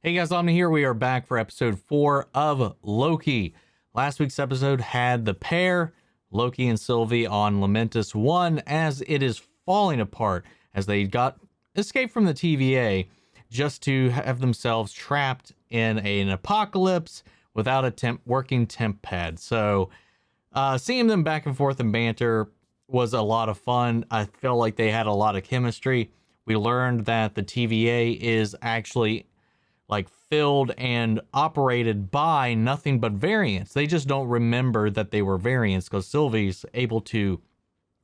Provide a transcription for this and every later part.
Hey guys, Omni here. We are back for episode 4 of Loki. Last week's episode had the pair, Loki and Sylvie, on Lamentus 1 as it is falling apart as they got escaped from the TVA just to have themselves trapped in an apocalypse without a working temp pad. So seeing them back and forth and banter was a lot of fun. I felt like they had a lot of chemistry. We learned that the TVA is actually like filled and operated by nothing but variants. They just don't remember that they were variants because Sylvie's able to,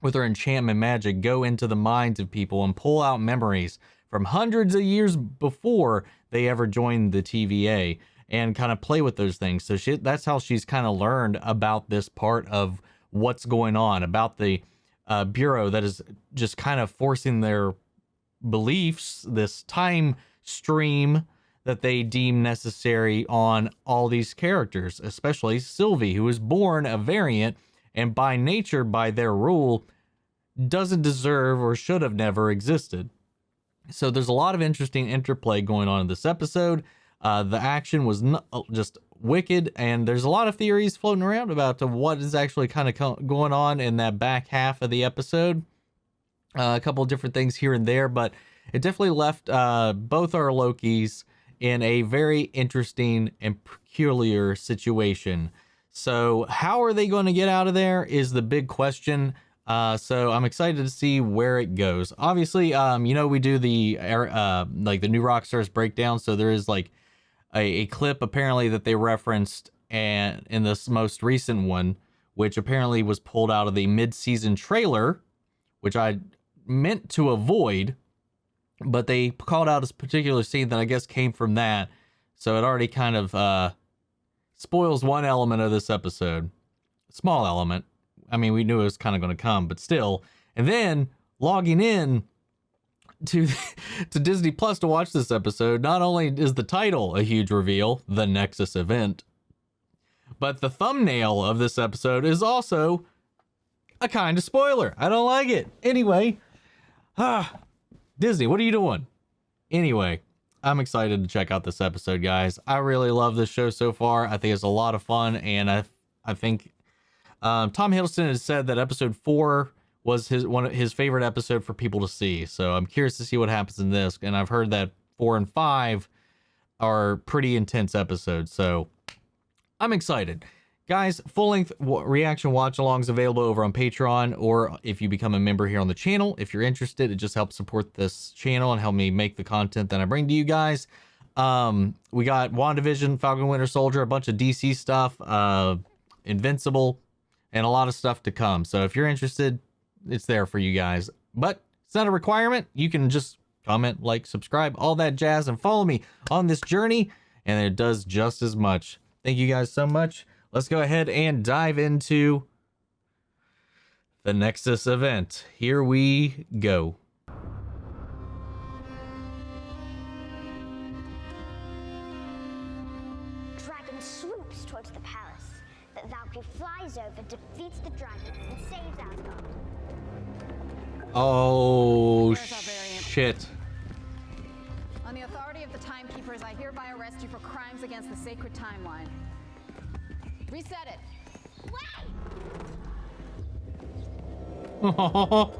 with her enchantment magic, go into the minds of people and pull out memories from hundreds of years before they ever joined the TVA and kind of play with those things. So that's how she's kind of learned about this part of what's going on, about the Bureau that is just kind of forcing their beliefs, this time stream that they deem necessary on all these characters, especially Sylvie, who was born a variant and by nature, by their rule, doesn't deserve or should have never existed. So there's a lot of interesting interplay going on in this episode. The action was just wicked, and there's a lot of theories floating around about what is actually kind of going on in that back half of the episode. A couple of different things here and there, but it definitely left both our Lokis in a very interesting and peculiar situation. So how are they going to get out of there is the big question. So I'm excited to see where it goes. Obviously, we do the like the new Rockstars breakdown. So there is like a clip apparently that they referenced and in this most recent one, which apparently was pulled out of the mid-season trailer, which I meant to avoid, but they called out a particular scene that I guess came from that. So it already kind of spoils one element of this episode. Small element. I mean, we knew it was kind of going to come, but still. And then logging in to Disney Plus to watch this episode, not only is the title a huge reveal, the Nexus event, but the thumbnail of this episode is also a kind of spoiler. I don't like it. Anyway, Disney, what are you doing? Anyway, I'm excited to check out this episode, guys. I really love this show so far. I think it's a lot of fun, and I think Tom Hiddleston has said that episode 4 was his favorite episode for people to see. So I'm curious to see what happens in this, and I've heard that 4 and 5 are pretty intense episodes. So I'm excited. Guys, full-length reaction watch-alongs available over on Patreon, or if you become a member here on the channel. If you're interested, it just helps support this channel and help me make the content that I bring to you guys. We got WandaVision, Falcon Winter Soldier, a bunch of DC stuff, Invincible, and a lot of stuff to come. So if you're interested, it's there for you guys. But it's not a requirement. You can just comment, like, subscribe, all that jazz, and follow me on this journey, and it does just as much. Thank you guys so much. Let's go ahead and dive into the Nexus event. Here we go. Dragon swoops towards the palace, but Valkyrie flies over, defeats the dragon, and saves Asgard. Oh, shit. On the authority of the Timekeepers, I hereby arrest you for crimes against the sacred timeline. Reset it. Oh.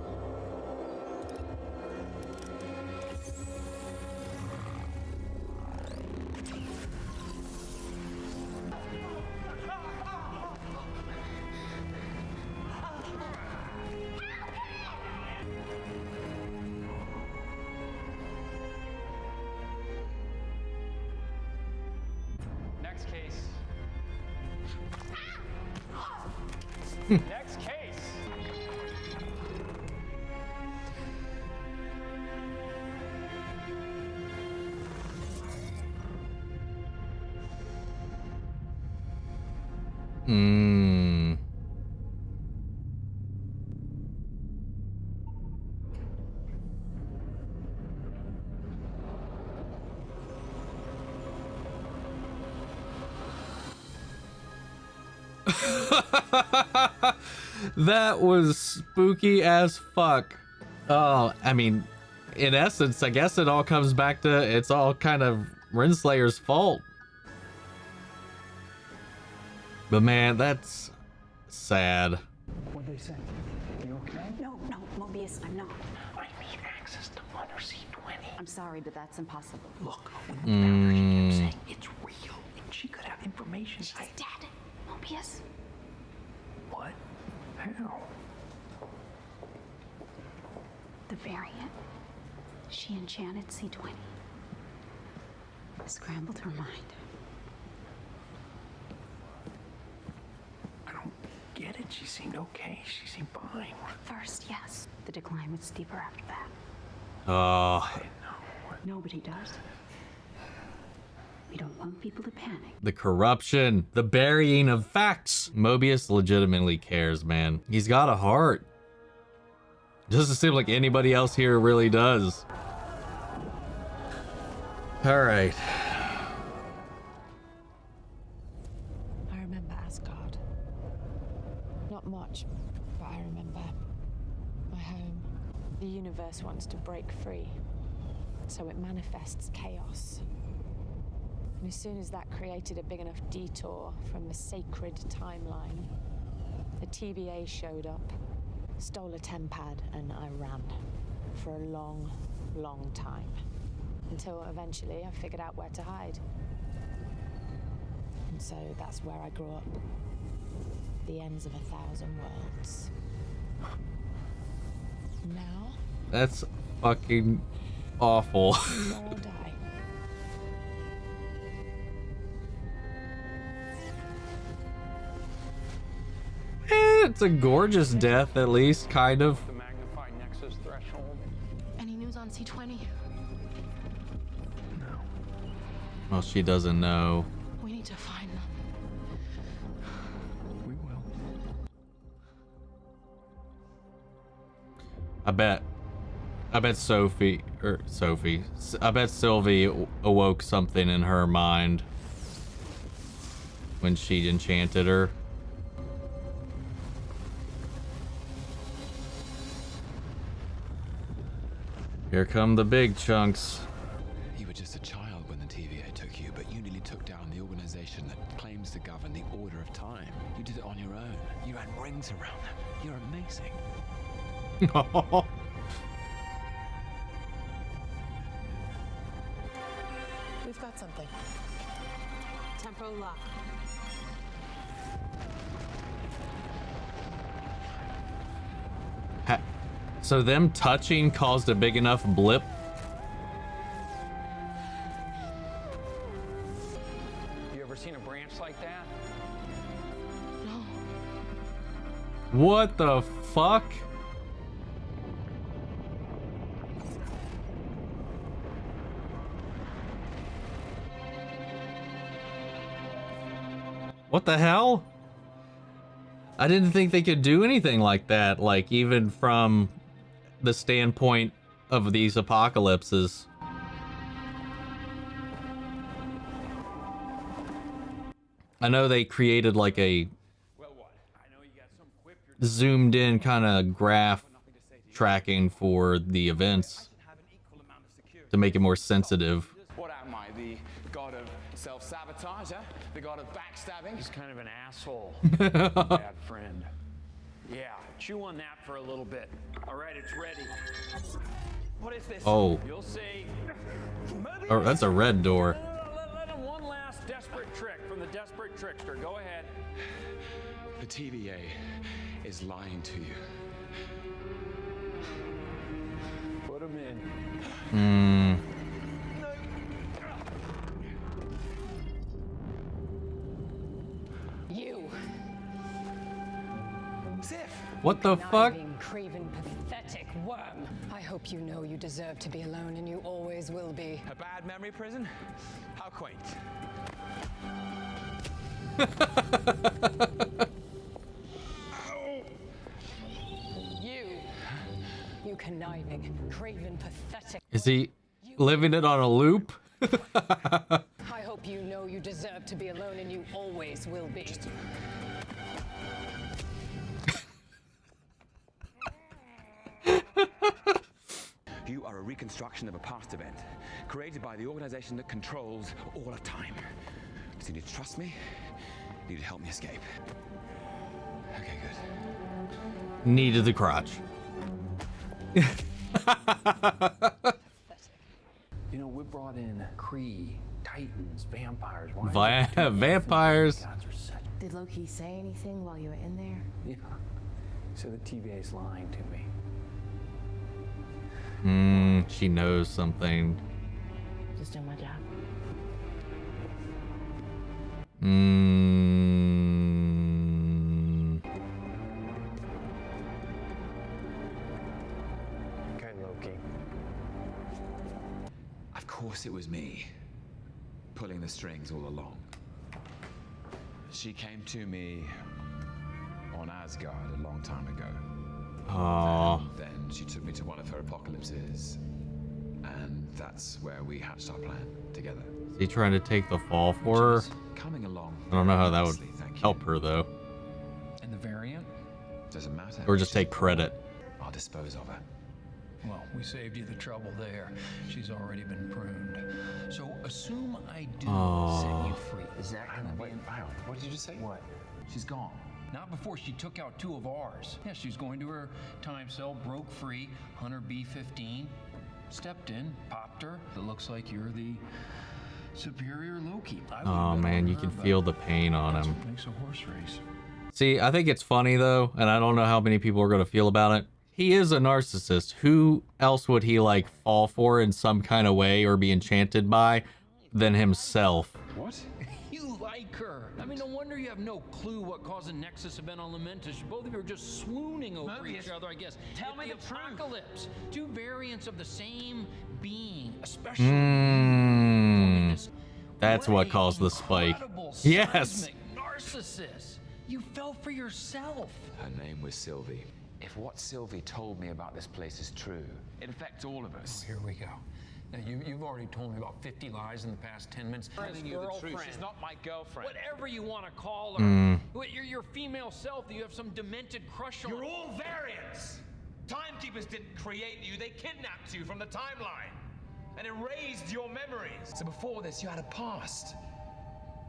Next case. Next case. That was spooky as fuck. Oh, I mean, in essence, I guess it all comes back to, it's all kind of Renslayer's fault. But man, that's sad. What'd they say? You okay? No, Mobius, I'm not. I need access to Mother C20. I'm sorry, but that's impossible. Look, when the founders kept saying it's real, and she could have information. She's dead. Mobius. What? How? The variant. She enchanted C20. Scrambled her mind. I don't get it. She seemed okay. She seemed fine. First, yes. The decline was steeper after that. Oh, Nobody does. We don't want people to panic. the corruption, the burying of facts. Mobius legitimately cares, man. He's got a heart. Doesn't seem like anybody else here really does. All right. I remember Asgard. Not much, but I remember my home. The universe wants to break free, so it manifests chaos. And as soon as that created a big enough detour from the sacred timeline, the TVA showed up, stole a tempad, and I ran for a long, long time. Until eventually I figured out where to hide. And so that's where I grew up. The ends of 1,000 worlds. Now, That's fucking awful. where I'll die. It's a gorgeous death, at least, kind of. The magnified Nexus threshold. Any news on C20? No. Well, she doesn't know. We need to find them. We will. I bet Sylvie awoke something in her mind when she enchanted her. Here come the big chunks. You were just a child when the TVA took you, but you nearly took down the organization that claims to govern the order of time. You did it on your own. You ran rings around them. You're amazing. We've got something. Temporal lock. So them touching caused a big enough blip. You ever seen a branch like that? No. What the fuck? What the hell? I didn't think they could do anything like that, like even from the standpoint of these apocalypses. I know they created like a zoomed in kind of graph tracking for the events to make it more sensitive. What am I, the god of self-sabotage, huh? The god of backstabbing? He's kind of an asshole. Bad friend. Yeah, chew on that for a little bit. All right, it's ready. What is this? Oh. You'll see. Oh, that's a red door. Let him one last desperate trick from the desperate trickster. Go ahead. The TVA is lying to you. Put him in. You. Sif! What the fuck? Conniving, craven, pathetic worm. I hope you know you deserve to be alone, and you always will be. A bad memory prison? How quaint. You conniving, craven, pathetic. Is he living it on a loop? I hope you know you deserve to be alone, and you always will be. You are a reconstruction of a past event, created by the organization that controls all of time. So you need to trust me, you need to help me escape. Okay, good. Needed the crotch. You know, we brought in Kree, Titans, vampires. Why Vampires. gods are set? Did Loki say anything while you were in there? Yeah. So the TVA's lying to me. She knows something. Just doing my job. Okay, Loki. Of course it was me, pulling the strings all along. She came to me on Asgard a long time ago. Aww. And then she took me to one of her apocalypses, and that's where we hatched our plan together. Is he trying to take the fall for her? She's coming along. I don't know how that would nicely, thank you. help her though. And the variant? Doesn't matter. Or just take credit. I'll dispose of her. Well, we saved you the trouble there. She's already been pruned. So assume I do set you free. Is that gonna be Hang on. What did you just say? What? She's gone. Not before she took out 2 of ours. Yeah, she's going to her time cell, broke free, Hunter B-15, stepped in, popped her. It looks like you're the superior Loki. Oh man, you can feel the pain on That's him. what makes a horse race. See, I think it's funny though, and I don't know how many people are going to feel about it. He is a narcissist. Who else would he like fall for in some kind of way or be enchanted by than himself? What? You like her. I mean, no wonder you have no clue what caused the Nexus event on Lamentus. Both of you are just swooning over each other, I guess. Tell me the truth. Apocalypse. 2 variants of the same being, especially this That's what great, caused the spike. incredible, Yes. seismic narcissist. You fell for yourself. Her name was Sylvie. If what Sylvie told me about this place is true, it affects all of us. Here we go. Now, you've already told me about 50 lies in the past 10 minutes. Telling you the truth. She's not my girlfriend. Whatever you want to call her. Your female self that you have some demented crush on. You're all variants. Timekeepers didn't create you, they kidnapped you from the timeline and erased your memories. So before this, you had a past.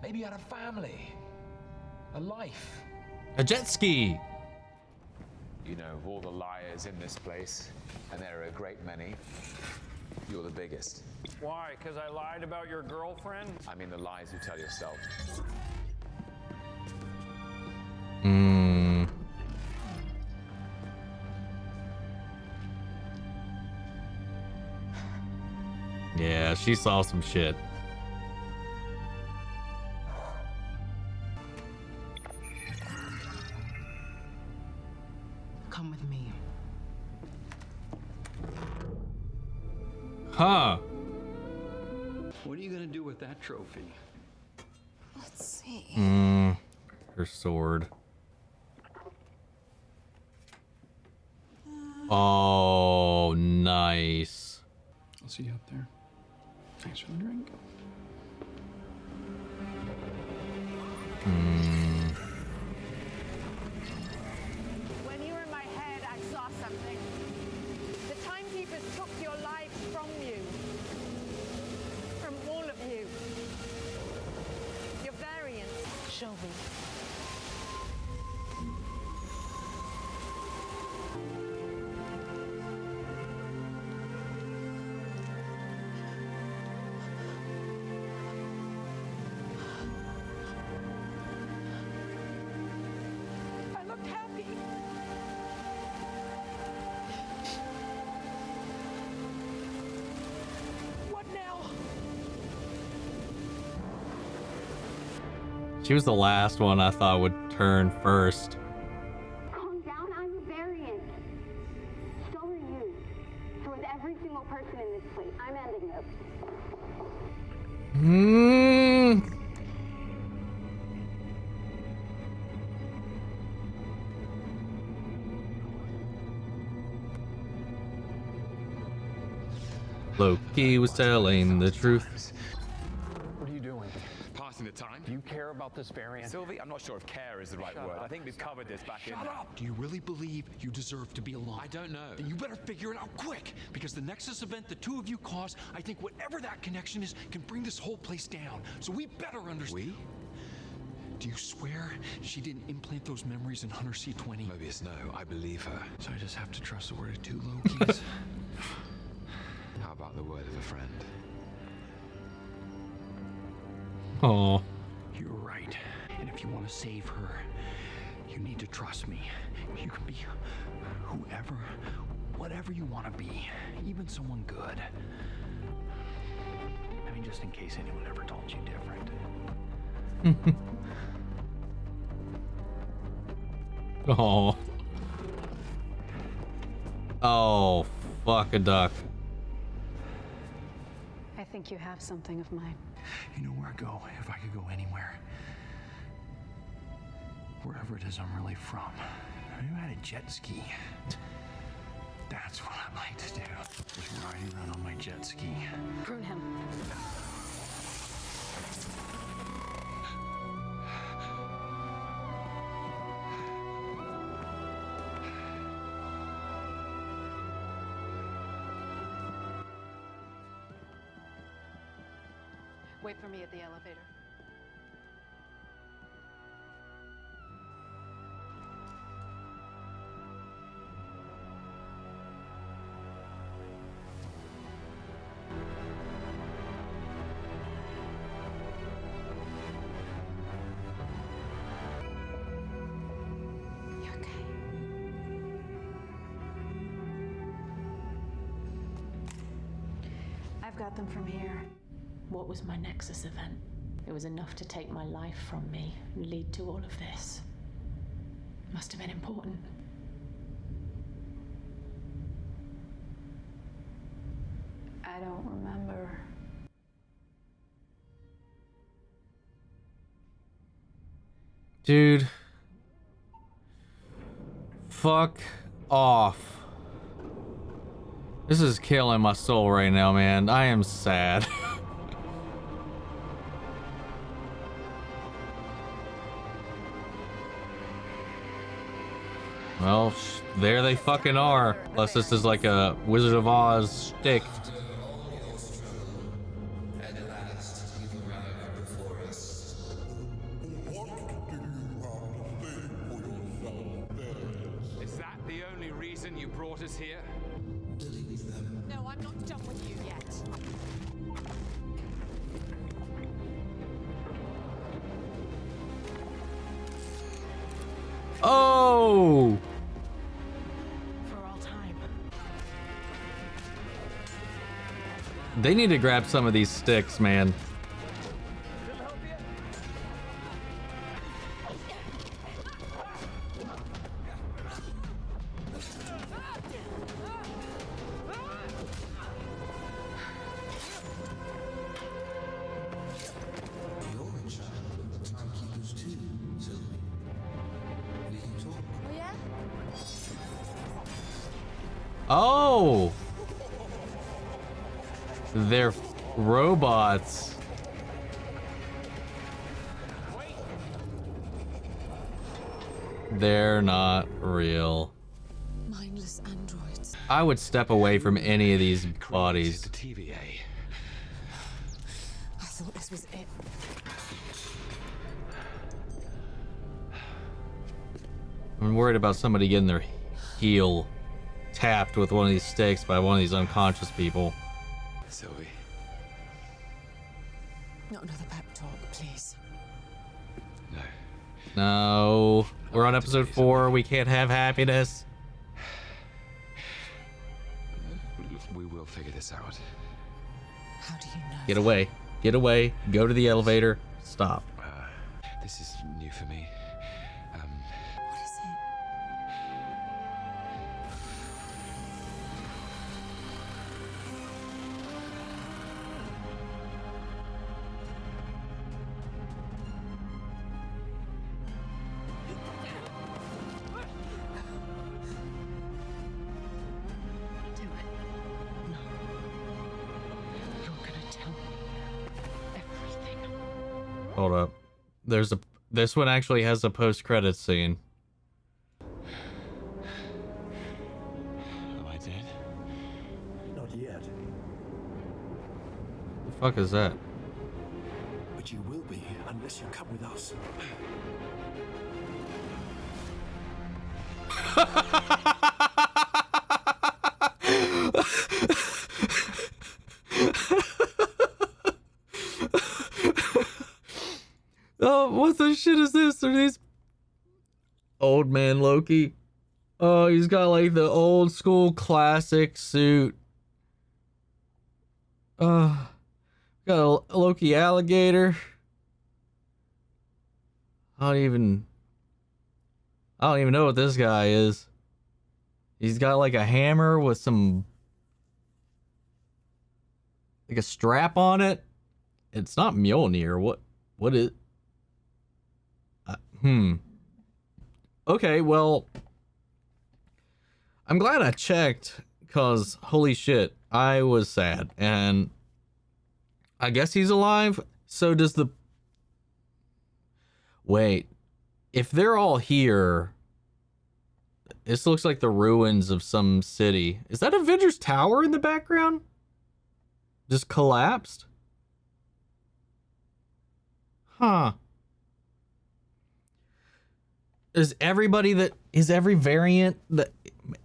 Maybe you had a family. A life. A jet ski. You know, of all the liars in this place, and there are a great many, you're the biggest. Why? Because I lied about your girlfriend? I mean the lies you tell yourself. Yeah, she saw some shit. Come with me. Huh. What are you going to do with that trophy? Let's see. Her sword. Oh, nice. I'll see you up there. Thanks for the drink. When you were in my head, I saw something. The timekeepers took your lives from you. From all of you. Your variants. Show me. I looked happy. What now? She was the last one I thought would turn first. Calm down, I'm a variant. Stolen you. So with every single person in this place, I'm ending this. Loki was telling the truth. What are you doing? Past passing the time. Do you care about this variant? Sylvie, I'm not sure if care is the right word. I think we've covered this back in. Shut up! Do you really believe you deserve to be alone? I don't know. Then you better figure it out quick, because the Nexus event the two of you caused, I think whatever that connection is, can bring this whole place down. So we better understand. We? Do you swear she didn't implant those memories in Hunter C-20? Mobius, no. I believe her. So I just have to trust the word of two Lokis? How about the word of a friend? Oh. You're right. And if you want to save her, you need to trust me. You can be whoever, whatever you want to be. Even someone good. I mean, just in case anyone ever told you different. Oh. Oh, fuck a duck. I think you have something of mine. You know where I go if I could go anywhere. Wherever it is I'm really from. Have you had a jet ski? That's what I'd like to do. Just riding around on my jet ski. Prune him. Wait for me at the elevator. You okay? I've got them from here. What was my Nexus event? It was enough to take my life from me and lead to all of this. Must have been important. I don't remember. Dude. Fuck off. This is killing my soul right now, man. I am sad. Well, there they fucking are. Unless this is like a Wizard of Oz stick. Is that the only reason you brought us here? No, I'm not done with you yet. Oh! For all time. They need to grab some of these sticks, man. Oh! They're robots. They're not real. Mindless androids. I would step away from any of these bodies. The TVA. I thought this was it. I'm worried about somebody getting their heel tapped with one of these sticks by one of these unconscious people. Sylvie. Not another pep talk, please. No. No. We're on episode 4. We can't have happiness. We will figure this out. How do you know? Get away. Get away. Go to the elevator. Stop. This is new for me. What is it? Do it. No. You're gonna tell me everything. Hold up. This one actually has a post-credits scene. Am I dead? Not yet. The fuck is that? But you will be unless you come with us. Oh, what the shit is this? Are these old man Loki? Oh, he's got like the old school classic suit. Got a Loki alligator. I don't even know what this guy is. He's got like a hammer with some like a strap on it. It's not Mjolnir. What is? Okay, well, I'm glad I checked, cause holy shit, I was sad, and I guess he's alive. So does the... Wait, if they're all here, this looks like the ruins of some city. Is that Avengers Tower in the background? Just collapsed? Huh. Is every variant that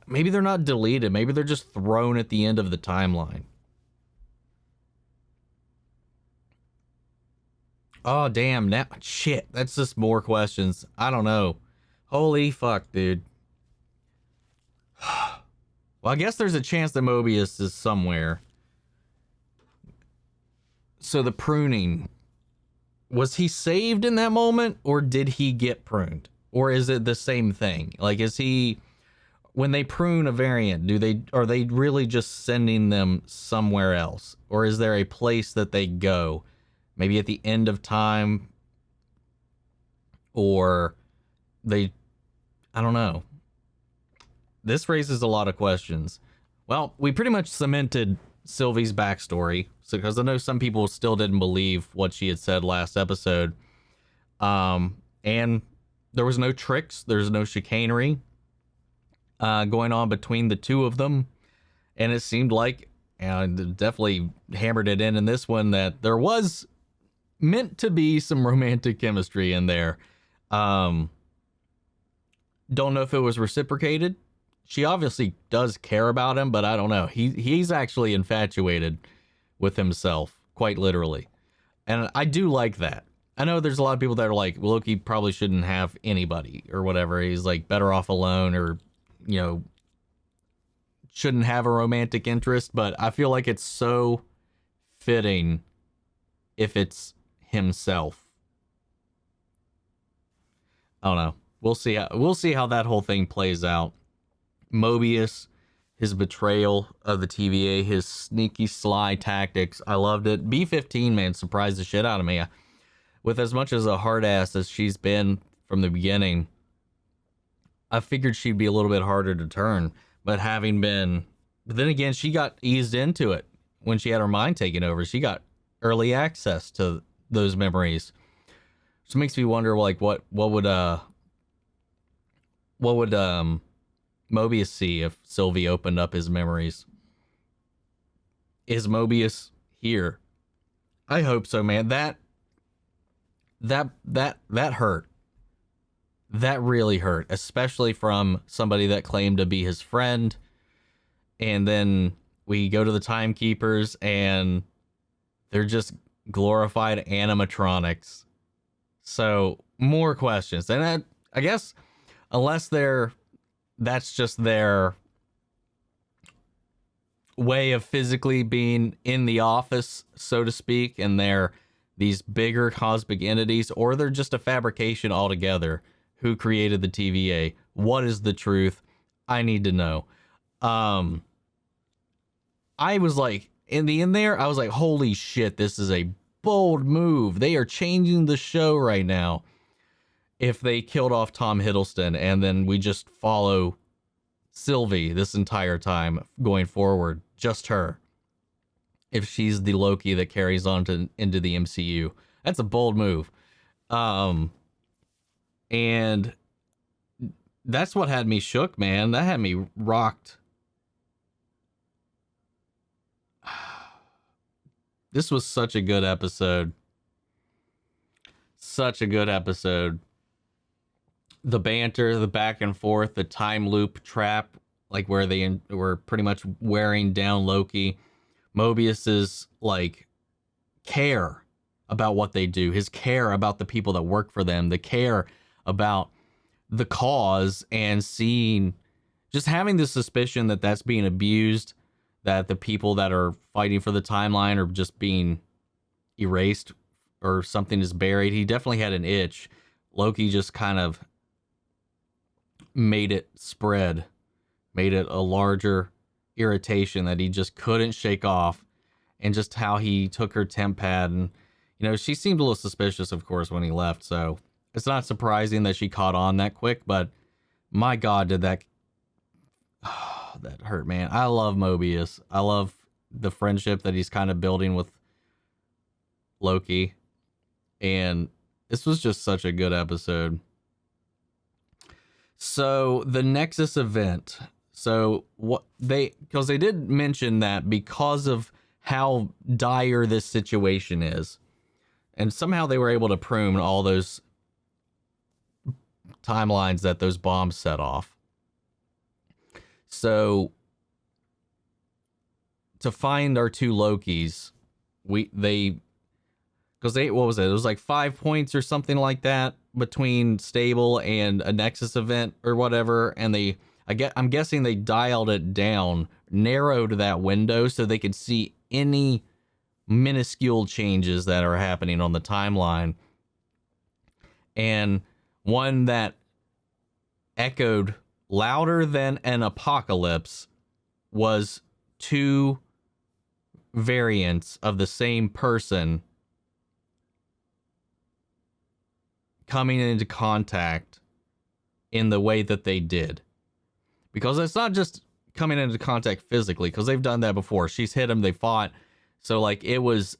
maybe they're not deleted, maybe they're just thrown at the end of the timeline. Oh damn, now shit, that's just more questions. I don't know. Holy fuck, dude. Well, I guess there's a chance that Mobius is somewhere. So the pruning, was he saved in that moment, or did he get pruned? Or is it the same thing? Like, is he, when they prune a variant, are they really just sending them somewhere else? Or is there a place that they go? Maybe at the end of time? Or I don't know. This raises a lot of questions. Well, we pretty much cemented Sylvie's backstory, because I know some people still didn't believe what she had said last episode. And there was no tricks, there's no chicanery going on between the two of them. And it seemed like, and definitely hammered it in this one, that there was meant to be some romantic chemistry in there. Don't know if it was reciprocated. She obviously does care about him, but I don't know. He's actually infatuated with himself, quite literally. And I do like that. I know there's a lot of people that are like, well, Loki probably shouldn't have anybody or whatever. He's like better off alone, or, you know, shouldn't have a romantic interest. But I feel like it's so fitting if it's himself. I don't know. We'll see how that whole thing plays out. Mobius, his betrayal of the TVA, his sneaky, sly tactics. I loved it. B-15, man, surprised the shit out of me. With as much as a hard ass as she's been from the beginning, I figured she'd be a little bit harder to turn. But then again, she got eased into it when she had her mind taken over. She got early access to those memories. So it makes me wonder, like, what would Mobius see if Sylvie opened up his memories? Is Mobius here? I hope so, man. That hurt. That really hurt, especially from somebody that claimed to be his friend. And then we go to the timekeepers and they're just glorified animatronics. So more questions. And I guess unless that's just their way of physically being in the office, so to speak, and they're these bigger cosmic entities, or they're just a fabrication altogether. Who created the TVA? What is the truth? I need to know. I was like, in the end there, I was like, holy shit, this is a bold move. They are changing the show right now. If they killed off Tom Hiddleston and then we just follow Sylvie this entire time going forward, just her. If she's the Loki that carries on into the MCU, that's a bold move. And that's what had me shook, man. That had me rocked. This was such a good episode. Such a good episode. The banter, the back and forth, the time loop trap, like where they were pretty much wearing down Loki. Mobius's like care about what they do, his care about the people that work for them, the care about the cause, and just having the suspicion that that's being abused, that the people that are fighting for the timeline are just being erased or something is buried. He definitely had an itch. Loki just kind of made it spread, made it a larger irritation that he just couldn't shake off. And just how he took her temp pad, and she seemed a little suspicious, of course, when he left, so it's not surprising that she caught on that quick. But my God, did that that hurt, man. I love Mobius. I love the friendship that he's kind of building with Loki, and this was just such a good episode. So the Nexus event. So because they did mention that because of how dire this situation is, and somehow they were able to prune all those timelines that those bombs set off. So to find our two Lokis, what was it? It was like 5 points or something like that between stable and a Nexus event or whatever, and I'm guessing they dialed it down, narrowed that window so they could see any minuscule changes that are happening on the timeline. And one that echoed louder than an apocalypse was two variants of the same person coming into contact in the way that they did. Because it's not just coming into contact physically, because they've done that before. She's hit him, they fought. So like it was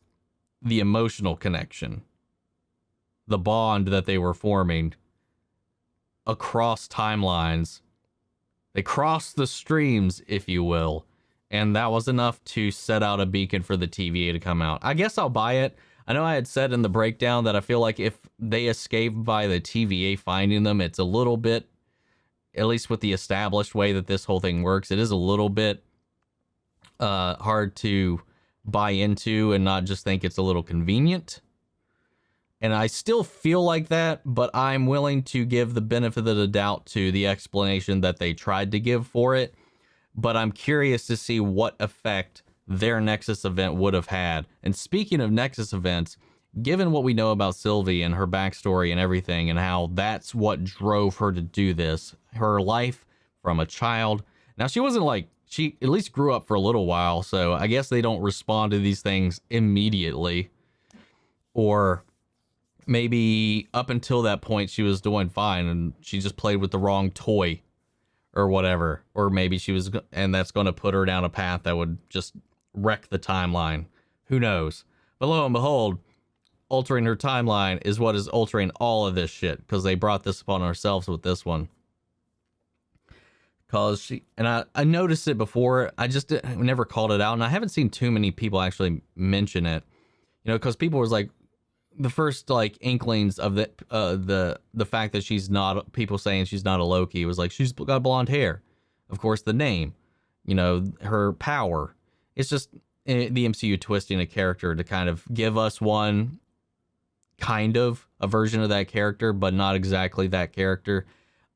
the emotional connection, the bond that they were forming across timelines. They crossed the streams, if you will, and that was enough to set out a beacon for the TVA to come out. I guess I'll buy it. I know I had said in the breakdown that I feel like if they escape by the TVA finding them, it's a little bit, at least with the established way that this whole thing works, it is a little bit hard to buy into and not just think it's a little convenient. And I still feel like that, but I'm willing to give the benefit of the doubt to the explanation that they tried to give for it. But I'm curious to see what effect their Nexus event would have had. And speaking of Nexus events, given what we know about Sylvie and her backstory and everything, and how that's what drove her to do this, her life from a child. Now, she wasn't like, she at least grew up for a little while, so I guess they don't respond to these things immediately. Or maybe up until that point, she was doing fine and she just played with the wrong toy or whatever. Or maybe she was, and that's going to put her down a path that would just wreck the timeline. Who knows? But lo and behold, altering her timeline is what is altering all of this shit, because they brought this upon ourselves with this one. Because I noticed it before, I never called it out, and I haven't seen too many people actually mention it, because people was like, the first like inklings of the fact that she's not, people saying she's not a Loki, was like, she's got blonde hair, of course the name, her power. It's just the MCU twisting a character to kind of give us one kind of a version of that character, but not exactly that character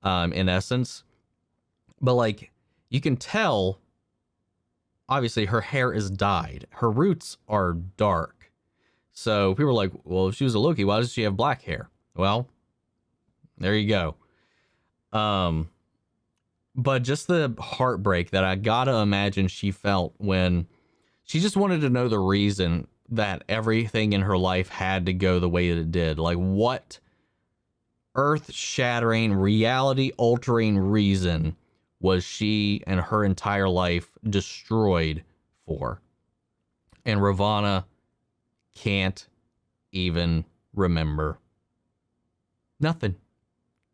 in essence. But like, you can tell, obviously her hair is dyed. Her roots are dark. So people are like, well, if she was a Loki, why does she have black hair? Well, there you go. But just the heartbreak that I gotta imagine she felt when she just wanted to know the reason that everything in her life had to go the way that it did. Like, what earth-shattering, reality-altering reason was she and her entire life destroyed for? And Ravonna can't even remember. Nothing.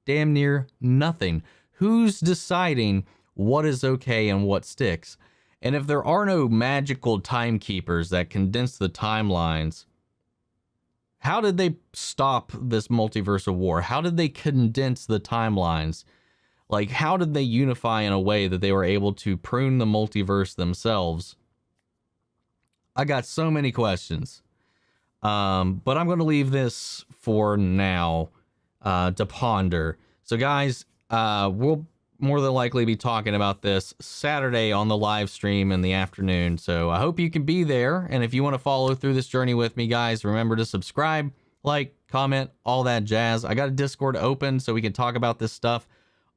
Damn near nothing. Who's deciding what is okay and what sticks? And if there are no magical timekeepers that condense the timelines, how did they stop this multiverse of war? How did they condense the timelines? Like, how did they unify in a way that they were able to prune the multiverse themselves? I got so many questions. But I'm going to leave this for now to ponder. So, guys, we'll more than likely be talking about this Saturday on the live stream in the afternoon. So I hope you can be there. And if you want to follow through this journey with me, guys, remember to subscribe, like, comment, all that jazz. I got a Discord open so we can talk about this stuff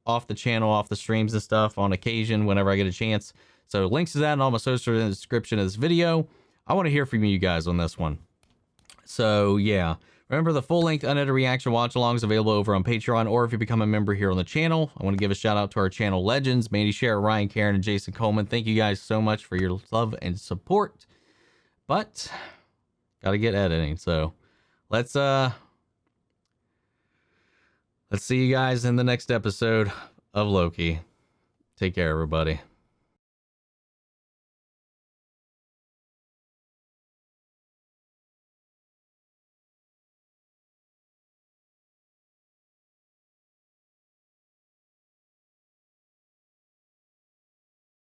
off the channel, off the streams and stuff on occasion whenever I get a chance. So links to that and all my socials in the description of this video. I want to hear from you guys on this one. So yeah. Remember, the full-length unedited reaction watch-along is available over on Patreon, or if you become a member here on the channel. I want to give a shout-out to our channel legends, Mandy Sher, Ryan, Karen, and Jason Coleman. Thank you guys so much for your love and support. But, gotta get editing, so let's see you guys in the next episode of Loki. Take care, everybody.